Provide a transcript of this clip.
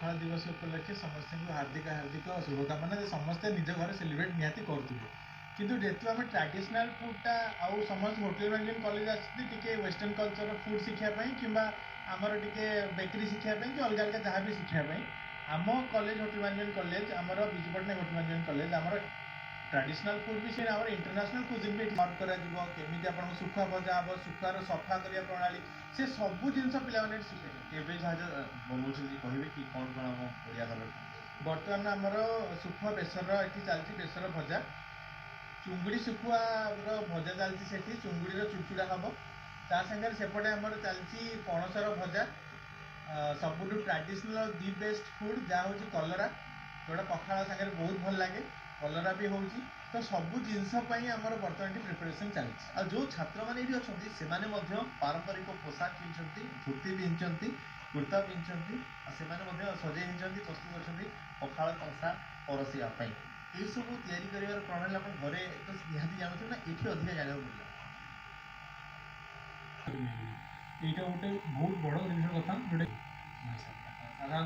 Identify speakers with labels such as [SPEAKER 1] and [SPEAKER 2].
[SPEAKER 1] पखाल दिवस उपलक्षे समस्त को हार्दिक हार्दिक शुभकामना समस्ते निज घर सेलिब्रेट निहाती करूँ किंतु जेहतु आम ट्रेडिशनल फुडटा आउ समस्त होटेल मैनेजमेंट कॉलेज आसते वेस्टर्न कल्चर फुड शिखापी कि आमर टे बेकरी शिखापी कि अलग अलग जहाँ भी शिखापी आम कॉलेज होटेल मैनेजमेंट कॉलेज आमर Biju Patnaik hotel management college आमर ट्रेडिशनल फुड भी से इंटरनेशनल कुजिन भी सर्व करमी आप सुखा भजा हम सुखार सफा करने प्रणाली से सबू जिन पे शिखे
[SPEAKER 2] एवं जहाँ बनाऊँ कहे कि कौन कौन आम ओडिया घर
[SPEAKER 1] बर्तमान आमर सुख बेसर ये चलती बेसर भजा चुंगुड़ी शुखुआर भजा चलती चुंगुड़ी चुड़चुड़ा हम ता सागर सेपटे आमर चलती पणसर भजा सबुठ ट्रेडिशनल दि बेस्ट फुड जहाँ हूँ कलरा जोटा पखाड़ सागर बहुत भल लगे कलरा भी हूँ तो सबू जिनसपाई आमर बर्तमान प्रिपरेसन चलती
[SPEAKER 2] आ जो छात्र मैंने ये अच्छा से पारंपरिक पोशाक पिंधि धोती पिंधि कुर्ता पिंधि से सजे प्रस्तुत अच्छा पखाड़ कंसा परसिया ये सब या प्रणाली आप घरे तो निहाती जानते ना ये अधिक जाना
[SPEAKER 3] यहाँ गोटे बहुत बड़ जिन कथा जो साधारणतः